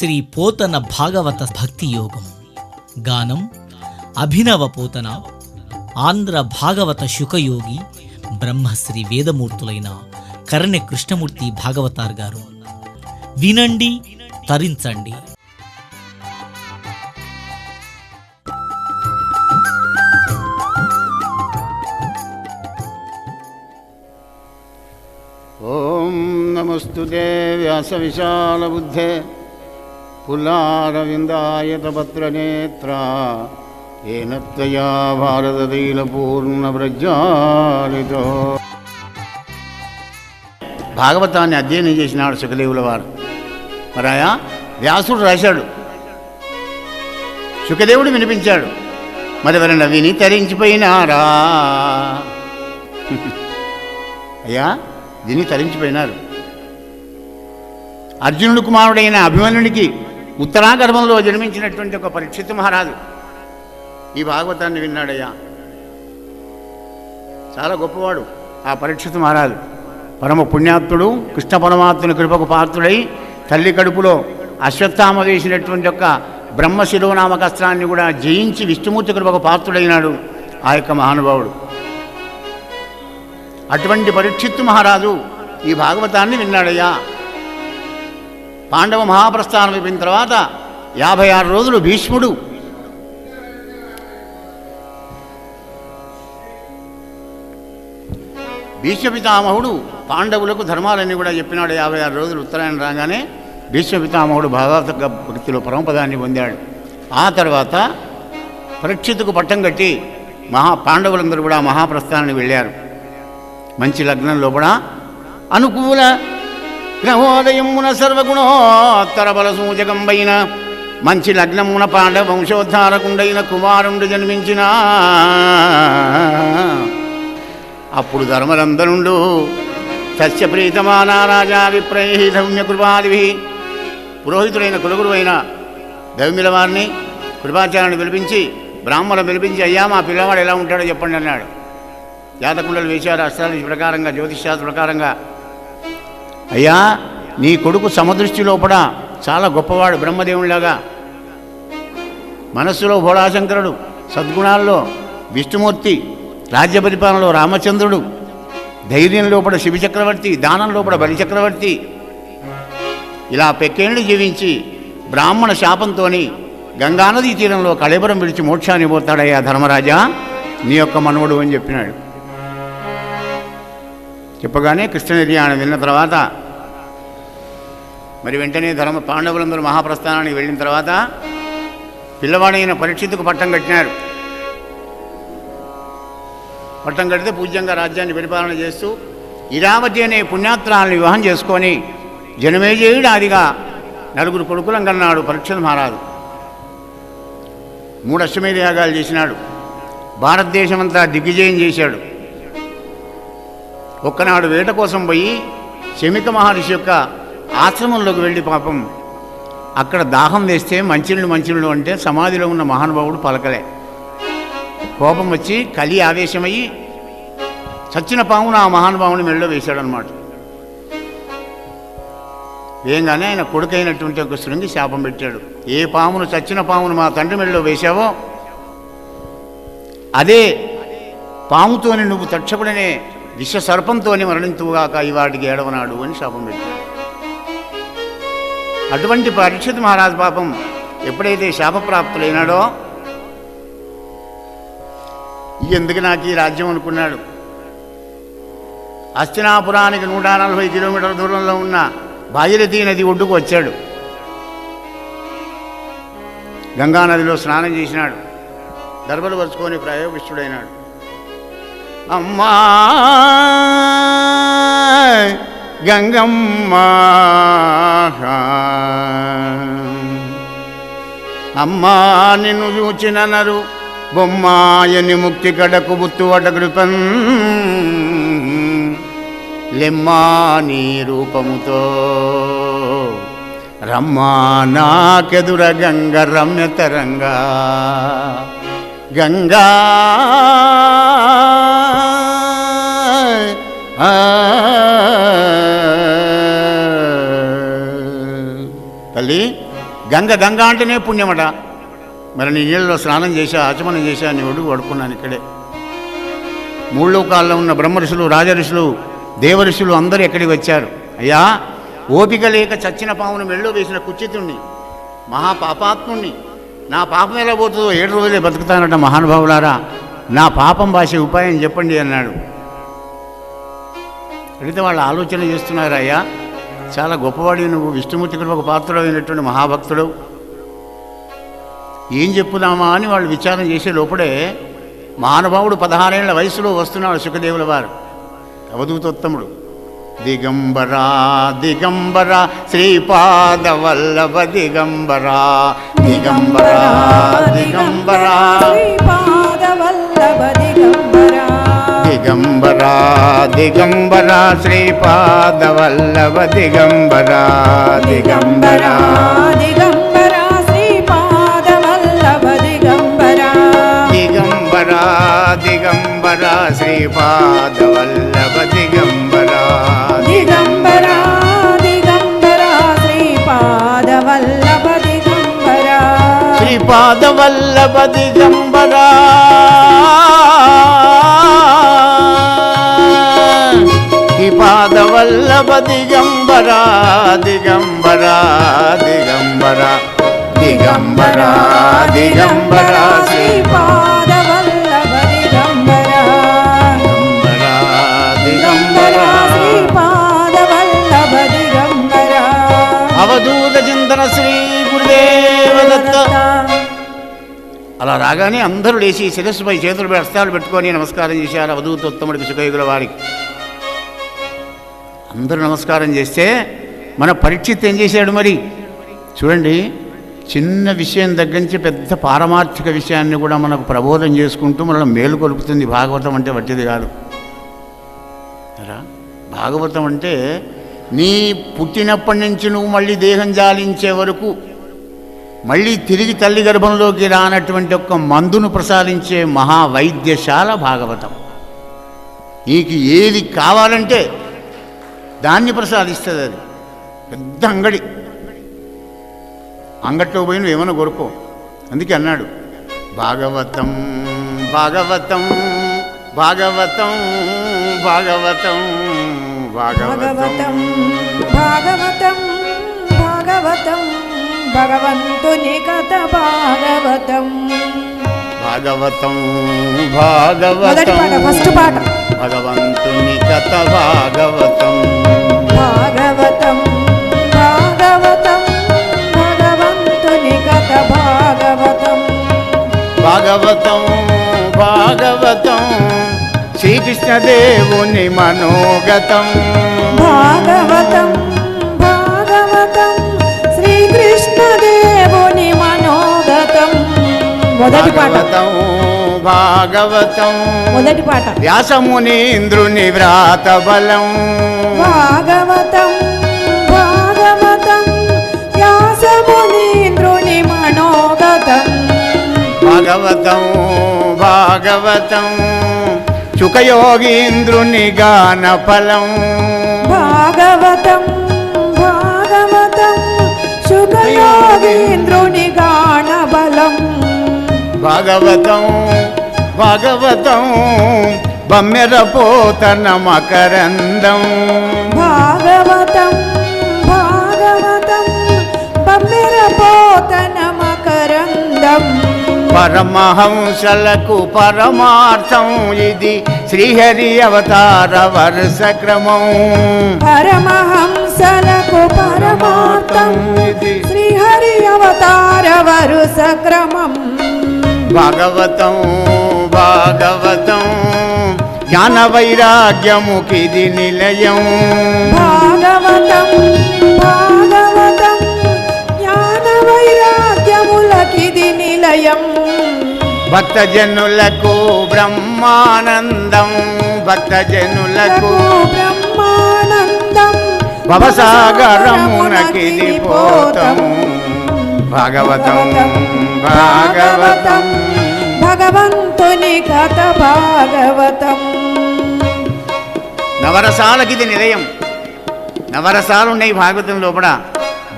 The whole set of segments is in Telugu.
శ్రీ పోతన భాగవత భక్తి యోగం. గానం అభినవ పోతన, ఆంధ్ర భాగవత శుకయోగి బ్రహ్మశ్రీ వేదమూర్తులైన కరణె కృష్ణమూర్తి భాగవతార్ గారు. వినండి, తరించండి. ఓం నమస్తుతే వ్యాసవిశాలబుద్ధే పుల్లారవిందాయతపత్రనేత్ర ఏన త్వయా భారతతైలపూర్ణవ్రజాలితో. భాగవతాన్ని అధ్యయనం చేసినాడు శుకదేవుల వారు. మరాయా వ్యాసుడు రాశాడు, శుకదేవుడు వినిపించాడు. మరి ఎవరైనా విని తరించిపోయినారా? అయ్యా విని తరించిపోయినారు. అర్జునుడు కుమారుడైన అభిమన్యునికి ఉత్తరాగర్భంలో జన్మించినటువంటి ఒక పరీక్షిత్ మహారాజు ఈ భాగవతాన్ని విన్నాడయ్యా. చాలా గొప్పవాడు ఆ పరీక్షిత్ మహారాజు. పరమ పుణ్యాత్ముడు, కృష్ణ పరమాత్ముని కృపకు పాత్రుడై తల్లి కడుపులో అశ్వత్థామ వేసినటువంటి యొక్క బ్రహ్మశిరోనామక అస్త్రాన్ని కూడా జయించి విష్ణుమూర్తి కృపకు పాత్రుడైనాడు ఆ యొక్క మహానుభావుడు. అటువంటి పరీక్షిత్తు మహారాజు ఈ భాగవతాన్ని విన్నాడయ్యా. పాండవ మహాప్రస్థానం అయిపోయిన తర్వాత 56 రోజులు భీష్ముడు భీష్మపితామహుడు పాండవులకు ధర్మాలన్నీ కూడా చెప్పినాడు. 56 రోజులు ఉత్తరాయణ రాగానే భీష్మపితామహుడు భాగవత భక్తిలో పరమపదాన్ని పొందాడు. ఆ తర్వాత పరీక్షిత్తుకు పట్టం కట్టి పాండవులందరూ కూడా మహాప్రస్థానానికి వెళ్ళారు. మంచి లగ్నం లోపల అనుకూల గ్రహోదయమున సర్వగుణోత్తర బల సూచకంబైన మంచి లగ్నమున పాండవ వంశోద్ధారకుండైన కుమారుండు జన్మించిన. అప్పుడు ధర్మరంధనుండు సస్య ప్రీతమానా రాజా విప్రై ధౌమ్యకృపాదిభి పురోహితుడైన కులగురు అయిన ధౌమ్యుల వారిని కృపాచార్యుని పిలిపించి బ్రాహ్మణులు పిలిపించి, అయ్యా మా పిల్లవాడు ఎలా ఉంటాడో చెప్పండి అన్నాడు. జాతకుండలు వేశారు అస్ట్రాలజీ ప్రకారంగా, జ్యోతిష్శాస్త్ర ప్రకారంగా. అయ్యా నీ కొడుకు సమదృష్టి లోపల చాలా గొప్పవాడు, బ్రహ్మదేవునిలాగా. మనస్సులో భోళాశంకరుడు, సద్గుణాల్లో విష్ణుమూర్తి, రాజ్య పరిపాలనలో రామచంద్రుడు, ధైర్యం లోపల శివచక్రవర్తి, దానం లోపల బలిచక్రవర్తి. ఇలా పెక్కేళ్ళు జీవించి బ్రాహ్మణ శాపంతో గంగానదీ తీరంలో కళేబరం విడిచి మోక్షాన్ని పోతాడయ్యా ధర్మరాజా, నీ యొక్క మనవడు అని చెప్పినాడు. చెప్పగానే కృష్ణ నిర్యాణం విన్న తర్వాత మరి వెంటనే పాండవులందరూ మహాప్రస్థానానికి వెళ్ళిన తర్వాత పిల్లవాడైన పరీక్షిత్తుకు పట్టం కట్టినారు. పట్టం కడితే పూజ్యంగా రాజ్యాన్ని పరిపాలన చేస్తూ ఇరావతి అనే పుణ్యాత్రాలను వివాహం చేసుకొని జనమేజయుడు ఆదిగా 4 కొడుకులను కన్నాడు పరీక్షిత్ మహారాజు. 3 అశ్వమేధ యాగాలు చేసినాడు. భారతదేశమంతా దిగ్విజయం చేశాడు. ఒక్కనాడు వేట కోసం పోయి శమిక మహర్షి యొక్క ఆశ్రమంలోకి వెళ్ళి పాపం అక్కడ దాహం వేస్తే మంచినీళ్ళు అంటే సమాధిలో ఉన్న మహానుభావుడు పలకలే. కోపం వచ్చి కలి ఆవేశమయ్యి చచ్చిన పామును ఆ మహానుభావుని మెళ్ళో వేశాడనమాట. వేయంగానే ఆయన కొడుకైనటువంటి ఒక శృంగి శాపం పెట్టాడు. ఏ పామును, చచ్చిన పామును మా తండ్రి మెళ్ళో వేశావో అదే పాముతోని నువ్వు తక్షకుడనే విష సర్పంతో మరణింతువుగాక ఇవాటికి ఏడవనాడు అని శాపం పెట్టాడు. అటువంటి పరీక్షిత్ మహారాజు పాపం ఎప్పుడైతే శాపప్రాప్తులైనాడో ఎందుకు నాకు ఈ రాజ్యం అనుకున్నాడు. హస్తినాపురానికి 140 కిలోమీటర్ల దూరంలో ఉన్న భాగీరథీ నది ఒడ్డుకు వచ్చాడు. గంగానదిలో స్నానం చేసినాడు. దర్భలు పరుచుకొని ప్రయోగిష్ఠుడైనాడు. అమ్మా గంగమ్మ అమ్మా నిన్ను చూచిన నరు బొమ్మాయని ముక్తి కడకు బుత్తువట కృపన్ లెమ్మా నీ రూపముతో రమ్మా నాకెదుర గంగ రమ్యతరంగా గంగా తల్లి గంగ అంటేనే పుణ్యమట. మరి నీ నీళ్ళలో స్నానం చేశా, ఆచమనం చేశా, నీ ఒడుగు పడుకున్నాను ఇక్కడే. మూడు లోకాల్లో ఉన్న బ్రహ్మ ఋషులు, రాజఋషులు, దేవఋషులు అందరూ ఎక్కడికి వచ్చారు. అయ్యా, ఓపిక లేక చచ్చిన పామును మెళ్ళో వేసిన కుచితుణ్ణి, మహాపాపాత్ముణ్ణి, నా పాపం ఎలా పోతుందో 7 రోజులే బతుకుతానట మహానుభావులారా, నా పాపం భాష ఉపాయం చెప్పండి అన్నాడు. అడిగితే వాళ్ళు ఆలోచన చేస్తున్నారు. అయ్యా, చాలా గొప్పవాడి నువ్వు, విష్ణుమూర్తి కృపకు పాత్రుడైనటువంటి మహాభక్తుడు, ఏం చెప్పుదామా అని వాళ్ళు విచారం చేసే లోపడే మహానుభావుడు 16 ఏళ్ల వయసులో వస్తున్నాడు సుఖదేవుల వారు, అవధూతోత్తముడు. దిగంబరా దిగంబర శ్రీపాదవల్లభ దిగంబరా దిగంబరా దిగంబరా దిగంబరా దిగంబరా శ్రీపాదవల్లభ దిగంబరా దిగంబరా దిగంబరా శ్రీపాదవల్లభ దిగంబరా దిగంబరా దిగంబరా శ్రీపాదవల్లభ దిగంబరా దిగంబరా దిగంబరా శ్రీపాదవల్లభ దిగంబరా శ్రీపాదవల్లభ దిగంబరా శ్రీపాదవల్లభ దిగంబరా దిగంబరా దిగంబరా దిగంబరా దిగంబరా శ్రీపాదవల్లభ దిగంబరా దిగంబరా శ్రీపాదవల్లభ దిగంబరా అవధూత చింతన శ్రీ గురుదేవదత్త. అలా రాగానే అందరూ లేచి శిరస్సుపై చేతులపై హస్తాలు పెట్టుకొని నమస్కారం చేశారు అవధూతోత్తముడికి సుఖయుగుల వారికి. అందరూ నమస్కారం చేస్తే మన పరీక్షిత్ ఏం చేశాడు మరి చూడండి. చిన్న విషయం దగ్గర నుంచి పెద్ద పారమార్థిక విషయాన్ని కూడా మనకు ప్రబోధం చేసుకుంటూ మనల్ని మేలుకొలుపుతుంది. భాగవతం అంటే వట్టిది కాదు. భాగవతం అంటే నీ పుట్టినప్పటి నుంచి నువ్వు మళ్ళీ దేహం జాలించే వరకు మళ్ళీ తిరిగి తల్లి గర్భంలోకి రానటువంటి ఒక్క మందును ప్రసాదించే మహావైద్యశాల భాగవతం. నీకు ఏది కావాలంటే దాన్ని ప్రసాదిస్తుంది. అది పెద్ద అంగడి. అంగట్లో పోయి నువ్వు ఏమైనా కొరుకో. అందుకే అన్నాడు భాగవతం భాగవతం భాగవతం భాగవతం భాగవతం భాగవతం భాగవతం భగవంతుని కథ భాగవతం భాగవతం భాగవతం ఫస్ట్ పాట భగవంతుని కథ భాగవతం భాగవతం భాగవతం భగవంతుని కథ భాగవతం భాగవతం భాగవతం శ్రీకృష్ణదేవుని మనోగతం భాగవతం భాగవతం శ్రీకృష్ణదేవుని మనోగతం. మొదటి పాట భాగవతం మొదటి పాట వ్యాసమునీంద్రుని వ్రాత బలం భాగవతం భాగవతం వ్యాసమునీంద్రుని మనోగతం భాగవతం భాగవతం సుఖయోగీంద్రుని గాన ఫలం భాగవతం భాగవతం సుఖయోగీంద్రుని గాన బలం భాగవతం భాగవతం బమ్మెరపోతన మకరందం భాగవతం భాగవతం బమ్మెరపోతన మకరందం పరమహంసలకు పరమార్థం ఇది శ్రీహరి అవతార వరుస క్రమం పరమహంసలకు పరమార్థం ఇది శ్రీహరి అవతార వరుస క్రమం భాగవతం భాగవతం జ్ఞాన వైరాగ్యముకిది నిలయం భాగవతం భాగవతం జ్ఞాన వైరాగ్యములకిది నిలయం భక్తజనులకు బ్రహ్మానందం భక్తజనులకు బ్రహ్మానందం భవసాగరమునకిది పోతం భాగవతం భాగవతం భగవంతుని కథ భాగవతం. నవరసాలకిది నిలయం. నవరసాలు ఉన్నాయి భాగవతం లోపల.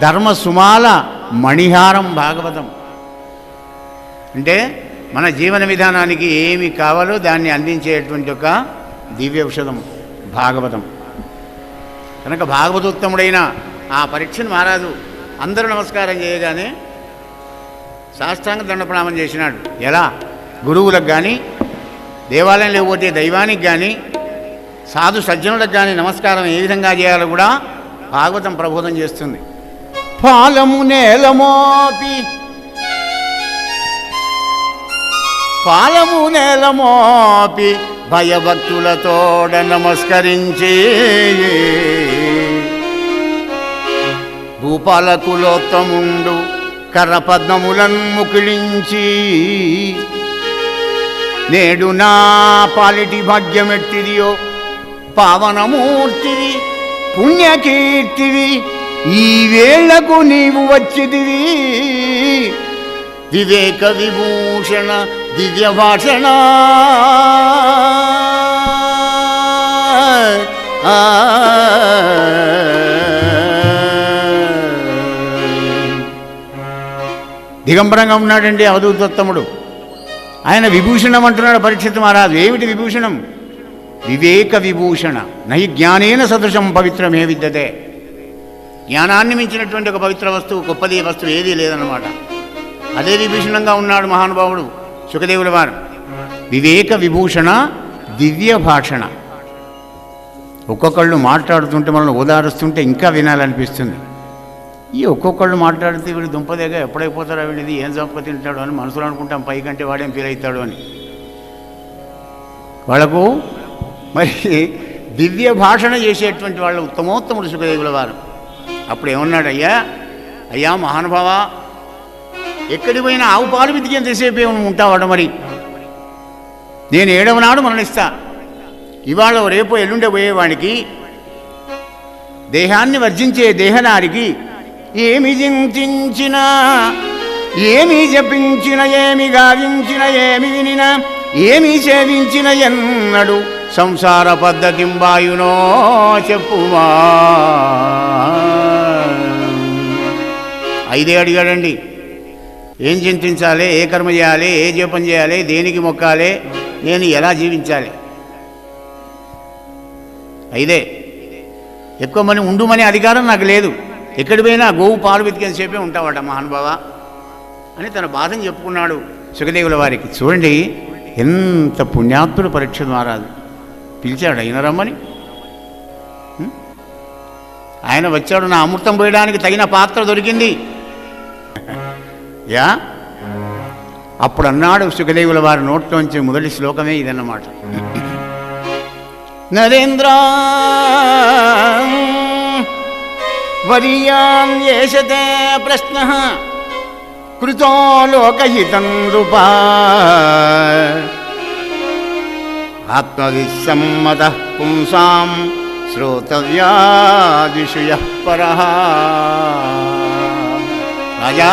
ధర్మ సుమాల మణిహారం భాగవతం. అంటే మన జీవన విధానానికి ఏమి కావాలో దాన్ని అందించేటువంటి ఒక దివ్య ఔషధం భాగవతం. కనుక భాగవతోత్తముడైన ఆ పరీక్షను మహారాజు అందరూ నమస్కారం చేయగానే సాష్టాంగ దండ ప్రణామం చేసినాడు. ఎలా? గురువులకు కానీ, దేవాలయం లేకపోతే దైవానికి కానీ, సాధు సజ్జనులకు కానీ నమస్కారం ఏ విధంగా చేయాలో కూడా భాగవతం ప్రబోధం చేస్తుంది. పాలము నేలమోపి భయభక్తులతోడ నమస్కరించి భూపాలకులోత్తముండు కరపద్మములను ముకిళించి నేడు నా పాలిటి భాగ్యమెట్టిదియో పావనమూర్తివి పుణ్యకీర్తివి ఈ వేళకు నీవు వచ్చిదివి వివేక విభూషణ దివ్య భాషణ దిగంబరంగా ఉన్నాడండి అవధూతోత్తముడు. ఆయన విభూషణం అంటున్నాడు పరీక్షిత్ మహారాజు. ఏమిటి విభూషణం? వివేక విభూషణ. నహి జ్ఞానేన సదృశం పవిత్రమే విద్యతే. జ్ఞానాన్ని మించినటువంటి ఒక పవిత్ర వస్తువు, గొప్పది వస్తువు ఏదీ లేదన్నమాట. అదే విభూషణంగా ఉన్నాడు మహానుభావుడు సుఖదేవుల వారు. వివేక విభూషణ దివ్య భాషణ. ఒక్కొక్కళ్ళు మాట్లాడుతుంటే మనల్ని ఓదారుస్తుంటే ఇంకా వినాలనిపిస్తుంది. ఈ ఒక్కొక్కళ్ళు మాట్లాడితే వీడు దుంపదేగా ఎప్పుడైపోతారో వీడిది ఏం చంప తింటాడు అని మనసులో అనుకుంటాం. పైకంటే వాడేం ఫీల్ అవుతాడు అని. వాళ్ళకు మరి దివ్య భాషణ చేసేటువంటి వాళ్ళు ఉత్తమోత్తముడు సుఖదేవుల వారు. అప్పుడు ఏమన్నాడు? అయ్యా మహానుభావ, ఎక్కడి పోయినా ఆవు పాలు బితికి ఎంతసేపు ఏమైనా ఉంటావాడు. మరి నేను 7వ నాడు మరణిస్తా. ఇవాళ రేపు ఎల్లుండే పోయేవాడికి, దేహాన్ని వర్జించే దేహనారికి ఏమి చింతించినా, ఏమి జపించిన, ఏమి గావించిన, ఏమి వినినా, ఏమి సేవించిన ఎన్నడు సంసార పద్ధతింబాయునో చెప్పుమా. 5 అడిగాడండి. ఏం చింతించాలి, ఏ కర్మ చేయాలి, ఏ జపం చేయాలి, దేనికి మొక్కాలి, నేను ఎలా జీవించాలి? 5. ఎక్కువ మంది ఉండుమనే అధికారం నాకు లేదు. ఎక్కడి పోయినా గోవు పాలు వెతికేసి చెప్పే ఉంటావాట మహానుభావ అని తన బాధను చెప్పుకున్నాడు సుఖదేవుల వారికి. చూడండి ఎంత పుణ్యాత్ముడు పరీక్షిత్ మహారాజు. పిలిచాడు ఆయన రమ్మని. ఆయన వచ్చాడు. నా అమృతం పోయడానికి తగిన పాత్ర దొరికింది. అప్పుడు అన్నాడు సుఖదేవుల వారి నోట్లోంచి మొదటి శ్లోకమే ఇదన్నమాట. నరేంద్ర వరియాం యేషతే ప్రశ్న కృతో లోకహితం నృపా ఆత్మవిసమ్మతః పుంసాం శ్రోతవ్యాదిషు యః పరః. రాజా,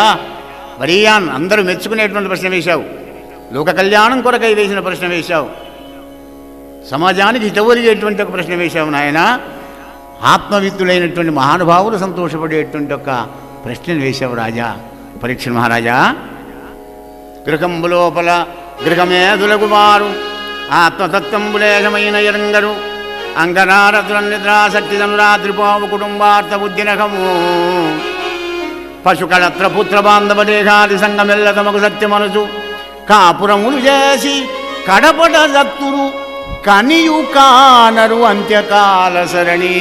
వరియాన్ అందరూ మెచ్చుకునేటువంటి ప్రశ్న వేశావు. లోక కళ్యాణం కొరకై వేసిన ప్రశ్న వేశావు. సమాజానికి హితవలిగేటువంటి ఒక ప్రశ్న వేశావు నాయన. ఆత్మవిత్తులైనటువంటి మహానుభావులు సంతోషపడేటువంటి ఒక ప్రశ్నను వేశావు రాజా పరీక్షిత్ మహారాజా. గృహంబు లోపల గృహమేధులకు వారు ఆత్మతత్వంబులేశమైన ఎరంగరు అంగనారద్రనిద్రాశక్తిదను రాత్రిపోవు కుటుంబార్థ బుద్ధినకము పశుకళత్ర పుత్ర బాంధవ దేహాది సంగమెల్ల తమకు సత్యమనుచు కాపురములు చేసి కడపట దత్తురు కనియు కానరు అంత్యకాల సరణి.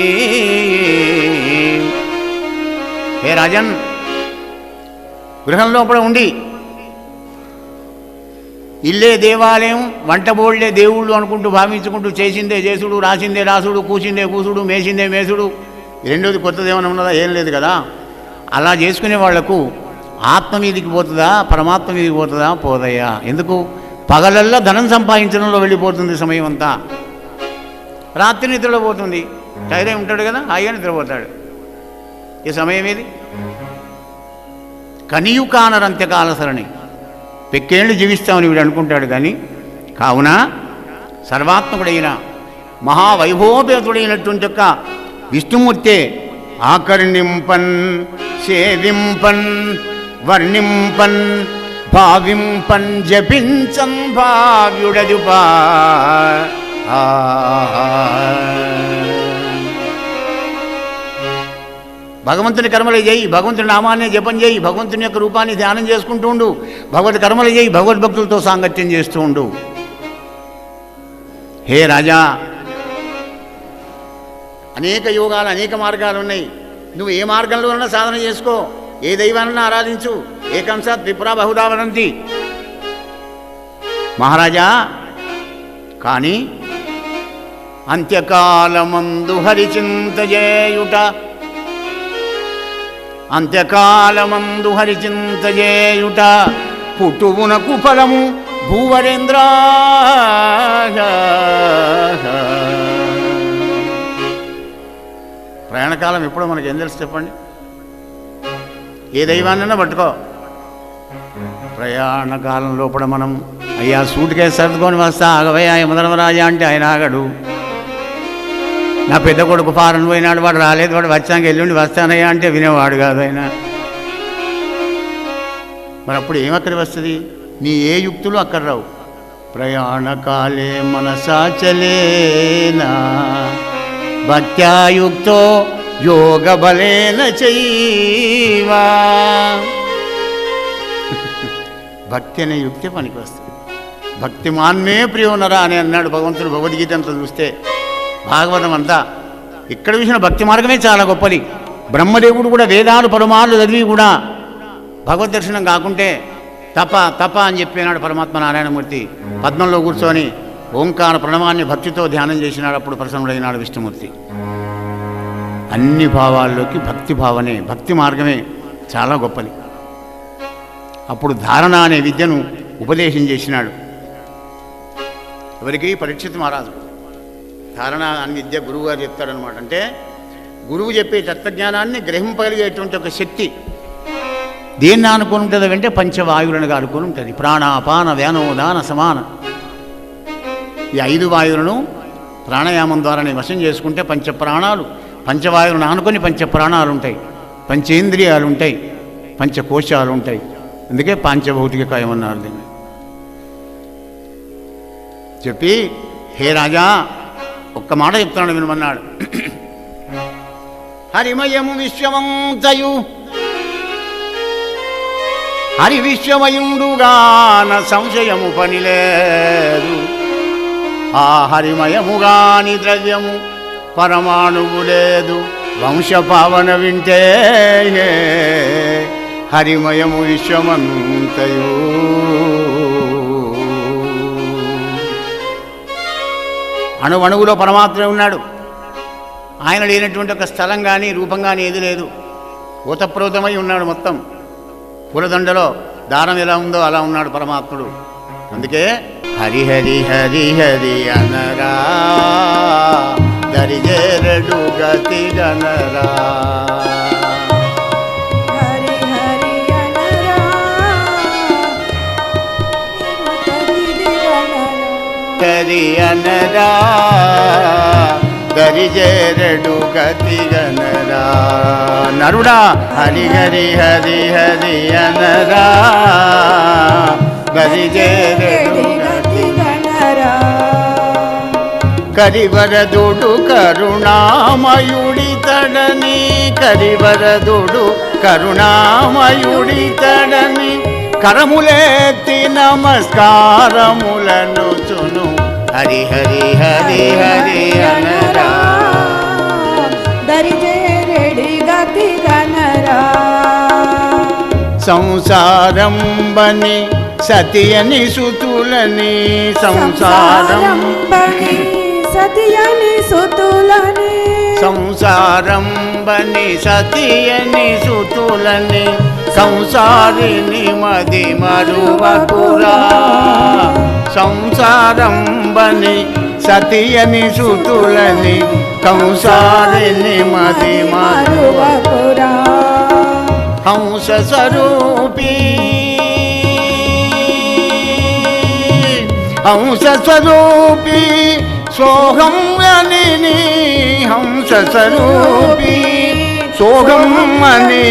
హే రాజన్, గృహం లోపల ఉండి ఇల్లే దేవాలయం, వంటబోళ్లే దేవుళ్ళు అనుకుంటూ భావించుకుంటూ చేసిందే చేసుడు, రాసిందే రాసుడు, కూసిందే కూసుడు, మేసిందే మేసుడు, రెండోది కొత్తది ఏమైనా ఉన్నదా? ఏం లేదు కదా. అలా చేసుకునే వాళ్లకు ఆత్మ మీదికి పోతుందా, పరమాత్మ మీదికి పోతుందా? పోదయ్యా. ఎందుకు? పగలల్లో ధనం సంపాదించడంలో వెళ్ళిపోతుంది సమయం అంతా. రాత్రి నిద్రలో పోతుంది. టైరే ఉంటాడు కదా, హాయిగా నిద్రపోతాడు. ఈ సమయం ఏది? కనియు కానరు అంత్యకాల సరణి. పెక్కేళ్ళు జీవిస్తామని వీడు అనుకుంటాడు. కానీ కావున సర్వాత్మకుడైన మహావైభవోపేతుడైనటువంటి యొక్క విష్ణుమూర్తే ఆకర్ణింపన్ సేవింపన్ వర్ణింపన్ భావింపన్ జపించన్ భావ్యుడదుపా భగవంతుని కర్మలు చేయి, భగవంతుని నామాన్ని జపం చేయి, భగవంతుని యొక్క రూపాన్ని ధ్యానం చేసుకుంటూ ఉండు, భగవద్ కర్మలు చేయి, భగవద్భక్తులతో సాంగత్యం చేస్తూ ఉండు. హే రాజా, అనేక యోగాలు అనేక మార్గాలు ఉన్నాయి. నువ్వు ఏ మార్గంలోనైనా సాధన చేసుకో, ఏ దైవాన్ని ఆరాధించు. ఏకంసాత్ విప్రా బహుదా వదంతి మహారాజా. కానీ అంత్యకాలమందు హరిచింత చేయుట, అంత్యకాలమందు హరిచింత చేయుట పుట్టువునకు ఫలము భూవరేంద్ర. ప్రయాణకాలం ఎప్పుడో మనకి ఏం తెలుసు చెప్పండి? ఏ దైవాన్నైనా పట్టుకో. ప్రయాణకాలం లోపల మనం అయ్యా సూట్ కేసు సర్దుకొని వస్తా, ఆగవయ్యా యమధర్మరాజా అంటే ఆయన ఆగడు. నా పెద్ద కొడుకు ఫారెన్ పోయినాడు, వాడు రాలేదు, వాడు వచ్చాక ఎల్లుండి వస్తానయ్యా అంటే వినేవాడు కాదు ఆయన. మరి అప్పుడు ఏమక్కడి వస్తుంది? నీ ఏ యుక్తులు అక్కడ రావు. ప్రయాణకాలే మనసాచలేనా భక్త్యాయుక్తో యోగ బలేన చైవా. భక్తి అనే యుక్తి పనికి వస్తుంది. భక్తి మాన్మే ప్రియోనరా అని అన్నాడు భగవంతుడు భగవద్గీత అంతా చూస్తే. భాగవతం అంతా ఇక్కడ చూసిన భక్తి మార్గమే చాలా గొప్పది. బ్రహ్మదేవుడు కూడా వేదాలు పరమాలు చదివి కూడా భగవద్ దర్శనం కాకుంటే తప తప అని చెప్పినాడు పరమాత్మ నారాయణమూర్తి. పద్మంలో కూర్చొని ఓంకార ప్రణవాన్ని భక్తితో ధ్యానం చేసినాడు. అప్పుడు ప్రసన్నుడైనాడు విష్ణుమూర్తి. అన్ని భావాల్లోకి భక్తి భావనే, భక్తి మార్గమే చాలా గొప్పది. అప్పుడు ధారణ అనే విద్యను ఉపదేశం చేసినాడు. ఎవరికి? పరీక్షిత్ మహారాజు. ధారణ అనే విద్య గురువు గారు చెప్తాడనమాట. అంటే గురువు చెప్పే తత్వజ్ఞానాన్ని గ్రహింపగలిగేటువంటి ఒక శక్తి దేన్ని ఆనుకొని ఉంటుంది అంటే పంచవాయువులను ఆనుకొని ఉంటుంది. ప్రాణాపాన వ్యానోదాన సమాన. ఈ 5 వాయువులను ప్రాణాయామం ద్వారానే వశం చేసుకుంటే పంచప్రాణాలు, పంచవాయువులను ఆనుకొని పంచప్రాణాలు ఉంటాయి, పంచేంద్రియాలు ఉంటాయి, పంచకోశాలు ఉంటాయి. అందుకే పాంచభౌతిక కాయం అన్నారు దీన్ని. చెప్పి హే రాజా ఒక్క మాట చెప్తున్నాడు వినమన్నాడు. హరిమయము విశ్వమంతయు హరి విశ్వమయుండుగాన సంశయము పనిలేదు. ఆ హరిమయముగాని ద్రవ్యము పరమాణువు లేదు. వంశపావన వింటే హరిమయము విశ్వమంతయు. అణువణువులో పరమాత్మే ఉన్నాడు. ఆయన లేనటువంటి ఒక స్థలం కానీ రూపం కానీ ఏది లేదు. ఓతప్రోతమై ఉన్నాడు మొత్తం. పూలదండలో దారం ఎలా ఉందో అలా ఉన్నాడు పరమాత్ముడు. అందుకే హరి హరి హరి హరి అనరా దరిజేరడు గతి గనరా. హరి హరి అనరా హరి అనరా దరిజేరడు గతి గనరా. నరుడా హరి హరి హరి హరి అనరా దరిజేరడు గతి గణరా. కరివరదుడు కరుణామయుడి తడని, కరివరదుడు కరుణామయుడి తడని కరములెత్తి నమస్కారములను చును. హరి హరి హరి హరి అనరా దరిజేరెడి గతి గణరా. సంసారం బని సతియని సుతులని, సంసారం బని సతియని సుతులని, సంసారం బని సతియని సుతులని సంసారిని మది మరువకురా. సంసారం బని సతియని సుతులని కంసారిని మది మరువకురా. హంస స్వరూపీ హంస స్వరూపీ సోహం అని, హంస స్వరూపీ సోహం అని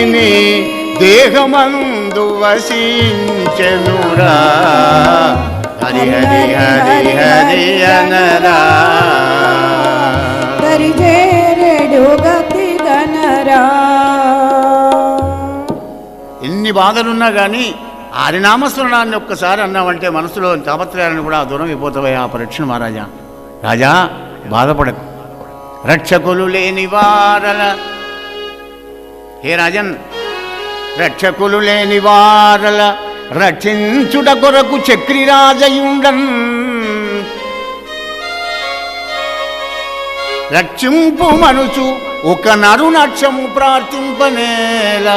దేహమందు వసించెనురా హరి హరి హరి హరి అనరా దరిజేరెడు గతి గనరా. ఎన్ని బాధలున్నా కానీ హరినామస్మరణాన్ని ఒక్కసారి అన్నామంటే మనసులో తాపత్రయాలను కూడా దూరం అయిపోతావయ్యా పరీక్ష మహారాజా. రాజా బాధపడకు, రక్షకులు లేని వారల, హే రాజన్, రక్షకులు లేని వారల రక్షించుట కొరకు చక్రిరాజయుండన్, రక్షింపు మనుచు ఒక నరునక్షము ప్రార్థింపనేల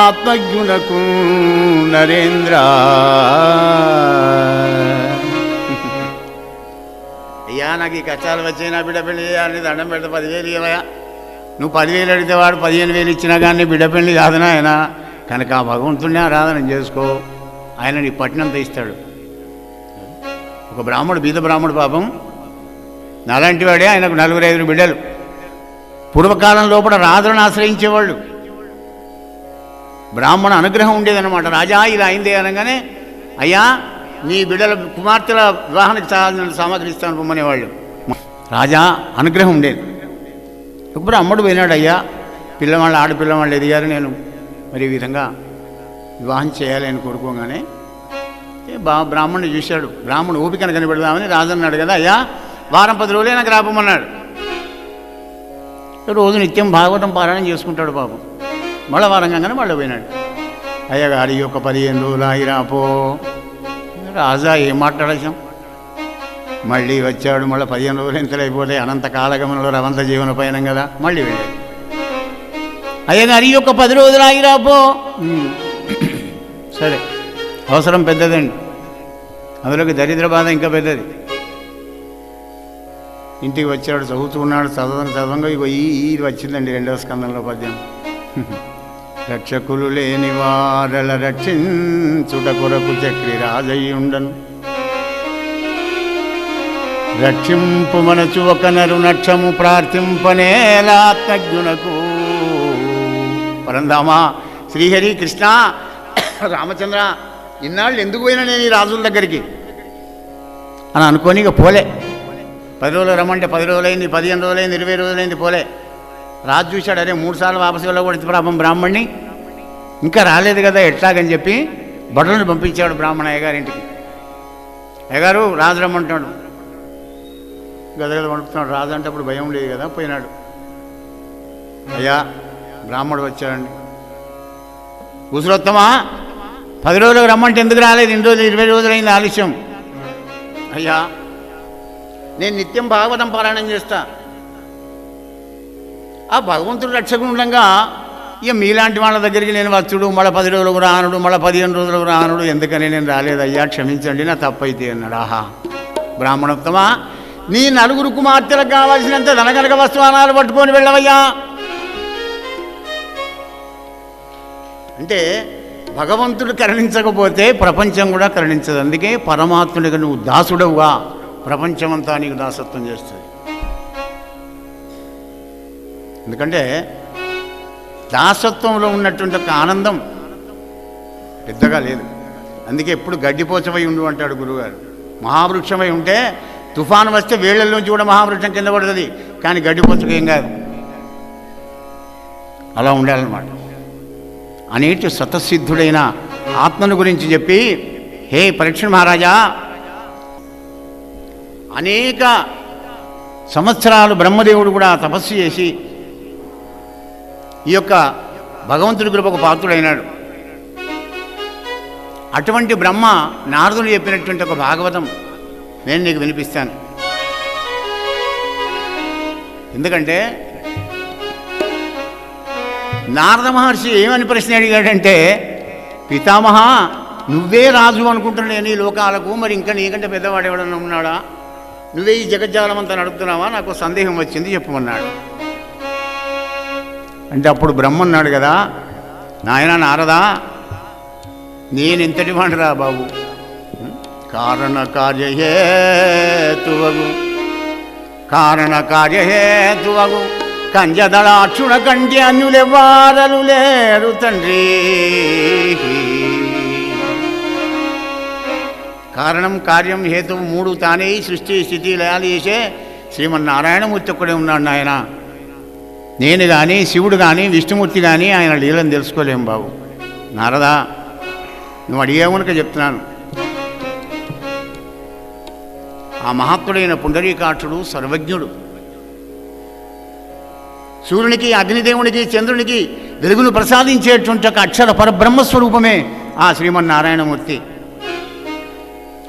ఆత్మజ్ఞునకు నరేంద్ర. అయ్యా నాకు ఈ కష్టాలు వచ్చాయి, నా బిడ్డ పెళ్లి చేయాలని దండం పెడితే 10,000 ఇవ్వయా. నువ్వు 10,000 అడిగితే వాడు 15,000 ఇచ్చినా కానీ బిడ్డ పెళ్లి కాదనా ఆయన. కనుక ఆ భగవంతుడిని ఆరాధన చేసుకో, ఆయన నీ పట్టినంత ఇస్తాడు. ఒక బ్రాహ్మడు, బీద బ్రాహ్మడు పాపం నాలాంటి వాడే, ఆయనకు 4-5 బిడ్డలు. పూర్వకాలం లోపల రాజులను ఆశ్రయించేవాళ్ళు. బ్రాహ్మణ అనుగ్రహం ఉండేదన్నమాట. రాజా ఇలా అయిందే అనగానే, అయ్యా నీ బిడ్డల కుమార్తెల వివాహానికి సామాగ్రి ఇస్తాను పొమ్మనేవాళ్ళు. రాజా అనుగ్రహం ఉండేది. ఒక బ్రాహ్మడు పోయినాడు, అయ్యా పిల్లవాళ్ళు ఆడపిల్లవాళ్ళు ఎదిగారు, నేను మరి ఈ విధంగా వివాహం చేయాలి అని కోరుకోగానే బ్రాహ్మణుడు చూశాడు. బ్రాహ్మణుడు ఓపికను కనిపెడదామని రాజు అన్నాడు కదా, అయ్యా వారం 10 రోజులే నాకు రాపమన్నాడు. రోజు నిత్యం భాగవతం పారాయణం చేసుకుంటాడు పాపం. మళ్ళీ వారంగానే మళ్ళీ పోయినాడు. అయ్యగారి యొక్క 15 రోజులు ఆగిరాపో. రాజా ఏం మాట్లాడేశాం. మళ్ళీ వచ్చాడు. మళ్ళీ 15 రోజులు ఎంతలో అయిపోతాయి, అనంత కాలగమనంలో రవంత జీవన పయనం కదా. మళ్ళీ వెళ్ళాడు. అయ్యగారి యొక్క 10 రోజులు ఆగిరాపో. సరే, అవసరం పెద్దదండి, అందులోకి దరిద్ర బాధ ఇంకా పెద్దది. ఇంటికి వచ్చాడు, చదువుతూ ఉన్నాడు. చదవంగా ఇగో ఇది వచ్చిందండి 2వ స్కందంలో పద్యం. రక్షకులు లేని వారల రక్షించుట కొరకు చక్రి రాజయ్యుండను, రక్షింపు మనచు ఒక నరు నక్షము ప్రార్థింపనేలాత్మజ్ఞునకు. పరంధామ శ్రీహరి కృష్ణ రామచంద్ర, ఇన్నాళ్ళు ఎందుకు పోయినా నేను ఈ రాజుల దగ్గరికి అని అనుకొని ఇక పోలే. 10 రోజులు రమ్మంటే 10 రోజులైంది, 15 రోజులైంది, 20 రోజులైంది, పోలే. రాజు చూశాడు, అరే 3 సార్లు వాపసు వెళ్ళకూడదు పాపం బ్రాహ్మణ్ణి, ఇంకా రాలేదు కదా ఎట్లాగని చెప్పి బట్టలను పంపించాడు బ్రాహ్మణ అయ్యగారింటికి. అయ్యగారు రాజు రమ్మంటున్నాడు. గదగద పంపుతున్నాడు. రాజు అంటే అప్పుడు భయం లేదు కదా, పోయినాడు. అయ్యా బ్రాహ్మడు వచ్చాడండి. కుశలోత్తమా 10 రోజులకు రమ్మంటే ఎందుకు రాలేదు, 2 రోజులు 20 రోజులైంది ఆలస్యం. అయ్యా నేను నిత్యం భాగవతం పారాయణం చేస్తా, ఆ భగవంతుడు రక్షకుడు ఉండగా ఇక మీలాంటి వాళ్ళ దగ్గరికి నేను వచ్చుడు, మళ్ళీ 10 రోజులకు రానుడు, మళ్ళీ 15 రోజులకు రానుడు, ఎందుకని నేను రాలేదయ్యా, క్షమించండి నా తప్పైతే అన్నాడు. ఆహా బ్రాహ్మణోత్తమా, నీ 4 కుమార్తెలకు కావాల్సినంత ధనకనక వస్తువానాలు పట్టుకొని వెళ్ళవయ్యా. అంటే భగవంతుడు కరుణించకపోతే ప్రపంచం కూడా కరుణించదు. అందుకే పరమాత్ముడిగా నువ్వు దాసుడవుగా ప్రపంచమంతా నీకు దాసత్వం చేస్తుంది. ఎందుకంటే దాసత్వంలో ఉన్నటువంటి ఒక ఆనందం పెద్దగా లేదు. అందుకే ఎప్పుడు గడ్డిపోచమై ఉండు అంటాడు గురువుగారు. మహావృక్షమై ఉంటే తుఫాను వస్తే వేళ్లలోంచి కూడా మహావృక్షం కింద పడుతుంది, కానీ గడ్డిపోచకు ఏం కాదు. అలా ఉండాలన్నమాట. అనేటి స్వతసిద్ధుడైన ఆత్మను గురించి చెప్పి, హే పరీక్ష మహారాజా, అనేక సంవత్సరాలు బ్రహ్మదేవుడు కూడా తపస్సు చేసి ఈ యొక్క భగవంతుడి కృపకు పాత్రుడైనాడు. అటువంటి బ్రహ్మ నారదుడు చెప్పినటువంటి ఒక భాగవతం నేను నీకు వినిపిస్తాను. ఎందుకంటే నారద మహర్షి ఏమని ప్రశ్న అడిగాడంటే, పితామహ నువ్వే రాజు అనుకుంటున్నాను ఈ లోకాలకు, మరి ఇంకా నీకంటే పెద్దవాడు ఎవడన్నా ఉన్నాడా, నువ్వే ఈ జగజ్జాలం అంతా నడుపుతున్నావా, నాకు సందేహం వచ్చింది చెప్పమన్నాడు. అంటే అప్పుడు బ్రహ్మ అన్నాడు కదా, నాయనా నారదా, నేనెంతటి వాడిరా బాబు, కారణ కార్యహేతువగు కంజదళాక్షుణ కంటి అన్యులెవ్వారలు లేరు తండ్రి. కారణం కార్యం హేతువు మూడు తానే సృష్టి స్థితి లయాలు చేసే శ్రీమన్నారాయణమూర్తి ఒక్కడే ఉన్నాడు ఆయన. నేను కానీ శివుడు కానీ విష్ణుమూర్తి కానీ ఆయన లీలను తెలుసుకోలేము బాబు. నారదా, నువ్వు అడిగేమనుక చెప్తున్నాను. ఆ మహాత్ముడైన పుండరీకాక్షుడు సర్వజ్ఞుడు. సూర్యునికి, అగ్నిదేవునికి, చంద్రునికి వెలుగును ప్రసాదించేటువంటి ఒక అక్షర పరబ్రహ్మస్వరూపమే ఆ శ్రీమన్నారాయణమూర్తి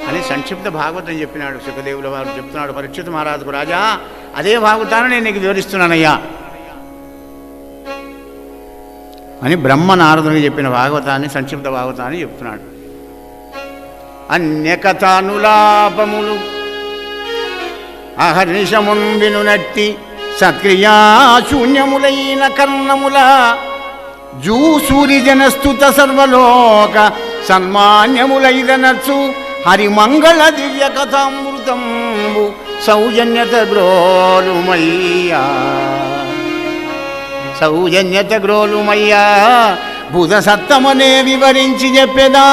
అని సంక్షిప్త భాగవతం చెప్పినాడు సుఖదేవుల వారు. చెప్తున్నాడు పరీక్షిత్ మహారాజుకు, రాజా అదే భాగవతాన్ని నేను నీకు వివరిస్తున్నానయ్యా అని బ్రహ్మ నారదునికి చెప్పిన భాగవతాన్ని, సంక్షిప్త భాగవతాన్ని చెప్తున్నాడు. అన్యకథానులాపములు అహర్నిశమున్ వినునట్టి సత్క్రియాశూన్యములైన కర్ణముల జూసూరిజనస్తుత సర్వలోక సన్మాన్యములైదనర్చు హరిమంగళ దివ్య కథామృతంబు సౌజన్యత గ్రోలుమయ్యా, సౌజన్యత గ్రోలుమయ్యా బుధ సత్తమనే వివరించి చెప్పేదా.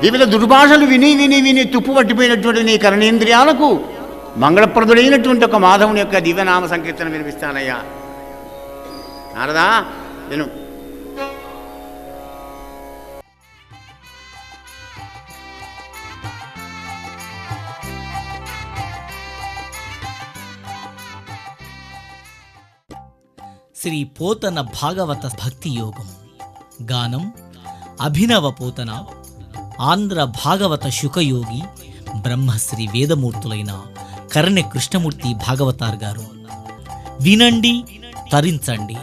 వివిధ దుర్భాషలు విని విని విని తుప్పు పట్టిపోయినటువంటి నీ కర్ణేంద్రియాలకు మంగళప్రదుడైనటువంటి ఒక మాధవుని యొక్క దివ్యనామ సంకీర్తన వినిపిస్తానయ్యా. నారదా నేను శ్రీ పోతన భాగవత భక్తి యోగం. గానం అభినవ పోతన, ఆంధ్ర భాగవత శుకయోగి బ్రహ్మశ్రీ వేదమూర్తులైన కర్ణె కృష్ణమూర్తి భాగవతార్ గారు. వినండి, తరించండి.